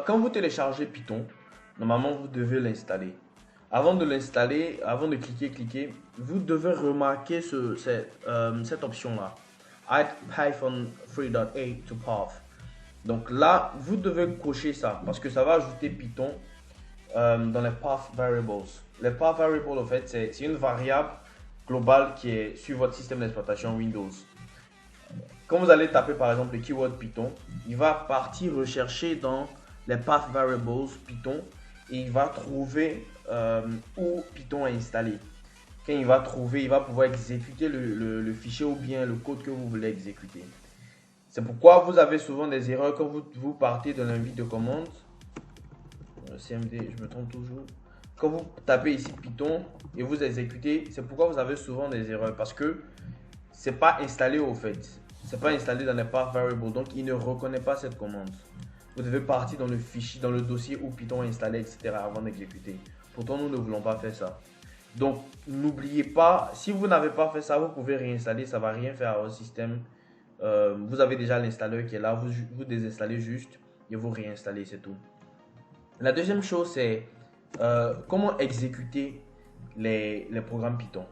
quand vous téléchargez Python, normalement vous devez l'installer. Avant de l'installer, avant de cliquer, vous devez remarquer cette option-là. Add Python 3.8 to path. Donc là, vous devez cocher ça parce que ça va ajouter Python dans les path variables. Les path variables, en fait, c'est une variable globale qui est sur votre système d'exploitation Windows. Quand vous allez taper par exemple le keyword Python, il va partir rechercher dans les path variables Python et il va trouver où Python est installé. Quand il va trouver, il va pouvoir exécuter le fichier ou bien le code que vous voulez exécuter. C'est pourquoi vous avez souvent des erreurs quand vous partez de l'invite de commande. CMD, je me trompe toujours. Quand vous tapez ici Python et vous exécutez, c'est pourquoi vous avez souvent des erreurs parce que c'est pas installé au fait. C'est pas installé dans les path variables, donc il ne reconnaît pas cette commande. Vous devez partir dans le fichier, dans le dossier où Python est installé, etc. avant d'exécuter. Pourtant, nous ne voulons pas faire ça. Donc, n'oubliez pas, si vous n'avez pas fait ça, vous pouvez réinstaller, ça ne va rien faire à votre système. Vous avez déjà l'installeur qui est là, vous désinstallez juste et vous réinstallez, c'est tout. La deuxième chose, c'est comment exécuter les programmes Python.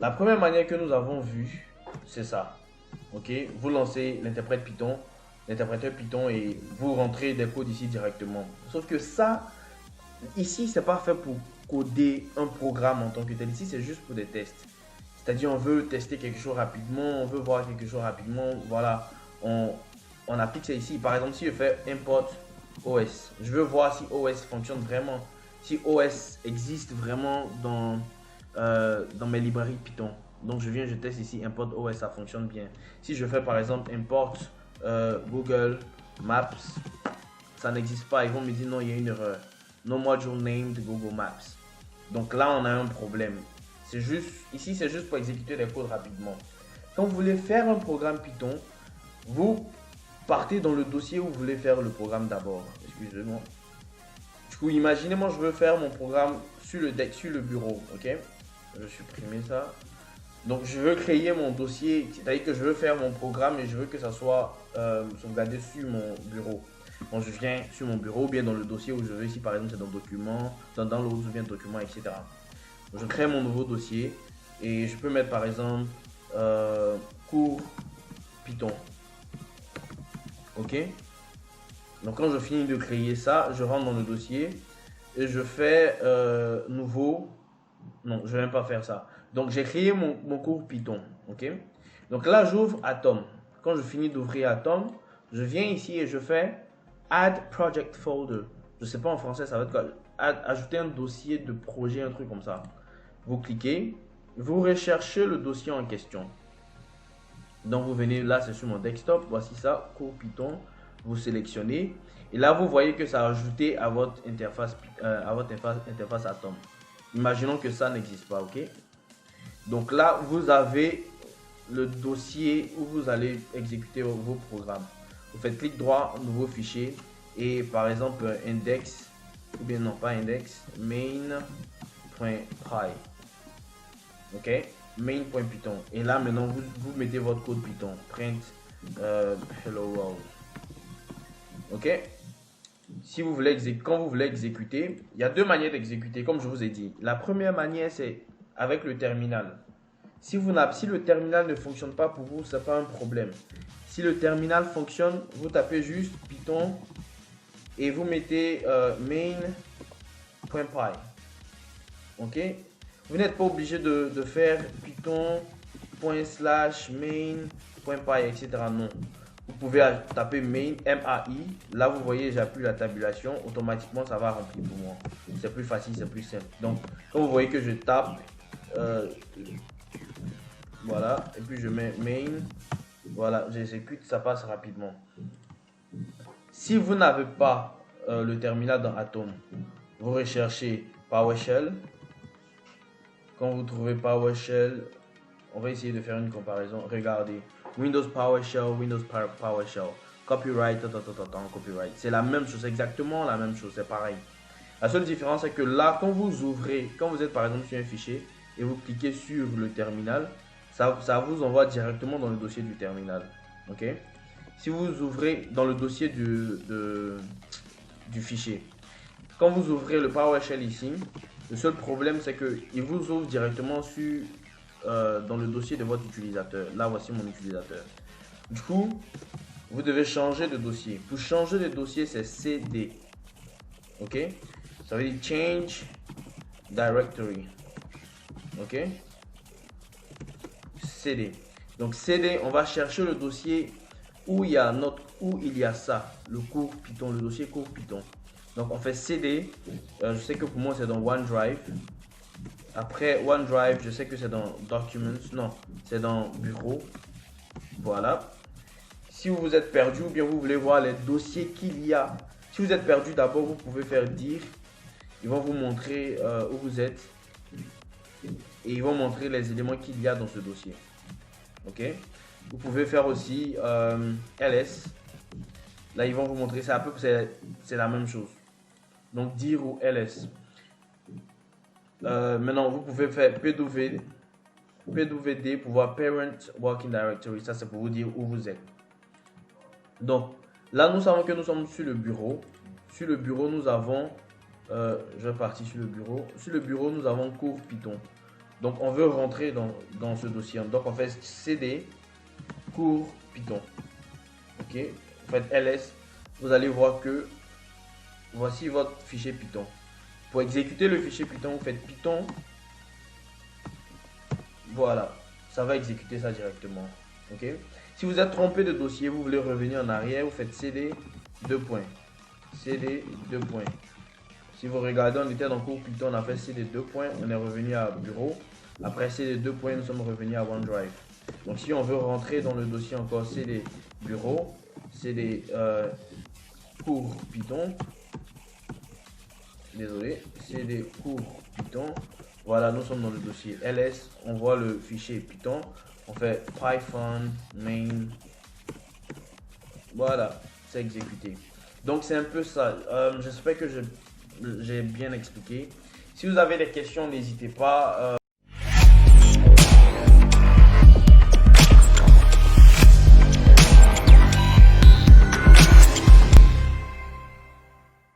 La première manière que nous avons vue, c'est ça. Ok, vous lancez l'interprète Python, l'interpréteur Python et vous rentrez des codes ici directement. Sauf que ça, ici, c'est pas fait pour coder un programme en tant que tel. Ici, c'est juste pour des tests. C'est-à-dire, on veut tester quelque chose rapidement, on veut voir quelque chose rapidement. Voilà, on applique ça ici. Par exemple, si je fais import OS, je veux voir si OS fonctionne vraiment, si OS existe vraiment dans mes librairies Python. Donc, je teste ici import OS, ça fonctionne bien. Si je fais par exemple import Google Maps, ça n'existe pas. Ils vont me dire non, il y a une erreur. No module named Google Maps. Donc là, on a un problème. C'est juste, ici, c'est juste pour exécuter les codes rapidement. Quand vous voulez faire un programme Python, vous partez dans le dossier où vous voulez faire le programme d'abord. Excusez-moi. Du coup, imaginez, moi, je veux faire mon programme sur le bureau. Ok? Je vais supprimer ça. Donc, je veux créer mon dossier, c'est-à-dire que je veux faire mon programme et je veux que ça soit sauvegardé sur mon bureau. Donc, je viens sur mon bureau ou bien dans le dossier où je veux. Ici, par exemple, c'est dans document, dans l'autre, ou bien document, etc. Donc, je crée mon nouveau dossier et je peux mettre, par exemple, cours Python. Ok? Donc, quand je finis de créer ça, je rentre dans le dossier et je fais nouveau. Non, je ne vais même pas faire ça. Donc, j'ai créé mon cours Python. Ok? Donc là, j'ouvre Atom. Quand je finis d'ouvrir Atom, je viens ici et je fais Add Project Folder. Je ne sais pas en français, ça va être quoi? Ajouter un dossier de projet, un truc comme ça. Vous cliquez, vous recherchez le dossier en question. Donc, vous venez là, c'est sur mon desktop. Voici ça, cours Python. Vous sélectionnez. Et là, vous voyez que ça a ajouté à votre interface Atom. Imaginons que ça n'existe pas, ok? Donc là, vous avez le dossier où vous allez exécuter vos programmes. Vous faites clic droit, nouveau fichier, et par exemple index, ou bien non pas index, main.py. Ok? Main.python. Et là, maintenant, vous mettez votre code Python. Print hello world. Ok? Si vous voulez quand vous voulez exécuter, il y a deux manières d'exécuter, comme je vous ai dit. La première manière, c'est avec le terminal. Si le terminal ne fonctionne pas pour vous, ce n'est pas un problème. Si le terminal fonctionne, vous tapez juste Python et vous mettez main.py. Ok? Vous n'êtes pas obligé de faire python./main.py, etc. Non. Vous pouvez taper main, M-A-I. Là, vous voyez, j'appuie la tabulation. Automatiquement, ça va remplir pour moi. C'est plus facile, c'est plus simple. Donc, quand vous voyez que je tape, voilà, et puis je mets main. Voilà, j'exécute, ça passe rapidement. Si vous n'avez pas le terminal dans Atom, vous recherchez PowerShell. Quand vous trouvez PowerShell, on va essayer de faire une comparaison. Regardez. Windows PowerShell, Windows PowerShell, copyright, copyright. C'est la même chose, exactement la même chose, c'est pareil. La seule différence, c'est que là, quand vous ouvrez, quand vous êtes par exemple sur un fichier et vous cliquez sur le terminal, ça vous envoie directement dans le dossier du terminal. Ok? si vous ouvrez dans le dossier du fichier, quand vous ouvrez le PowerShell ici, le seul problème c'est qu'il vous ouvre directement sur, dans le dossier de votre utilisateur. Là, voici mon utilisateur. Du coup, vous devez changer de dossier. Pour changer de dossier, c'est CD. Ok? Ça veut dire Change Directory. Ok? CD. Donc CD, on va chercher le dossier où il y a ça, le cours Python, le dossier cours Python. Donc on fait CD. Je sais que pour moi c'est dans OneDrive. Après OneDrive, je sais que c'est dans Documents. Non, c'est dans Bureau. Voilà. Si vous vous êtes perdu ou bien vous voulez voir les dossiers qu'il y a. Si vous êtes perdu, d'abord vous pouvez faire dire. Ils vont vous montrer où vous êtes. Et ils vont montrer les éléments qu'il y a dans ce dossier. Ok. Vous pouvez faire aussi ls. Là, ils vont vous montrer, c'est à peu près c'est la même chose. Donc, dir ou ls. Maintenant, vous pouvez faire pwd pour voir parent working directory. Ça, c'est pour vous dire où vous êtes. Donc, là, nous savons que nous sommes sur le bureau. Sur le bureau, nous avons... je vais partir sur le bureau. Sur le bureau, nous avons cours Python. Donc, on veut rentrer dans ce dossier. Donc, on fait cd cours Python. Ok. Vous faites ls. Vous allez voir que voici votre fichier Python. Pour exécuter le fichier Python, vous faites Python. Voilà. Ça va exécuter ça directement. Ok. Si vous êtes trompé de dossier, vous voulez revenir en arrière, vous faites cd 2 points. cd 2 points. Si vous regardez, on était dans cours Python, on a fait cd 2 points, on est revenu à bureau. Après cd 2 points, nous sommes revenus à OneDrive. Donc si on veut rentrer dans le dossier encore cd bureau, cd cours Python. Désolé, cd cours Python. Voilà, nous sommes dans le dossier ls. On voit le fichier Python. On fait Python main. Voilà, c'est exécuté. Donc c'est un peu ça. J'espère que j'ai bien expliqué. Si vous avez des questions, n'hésitez pas.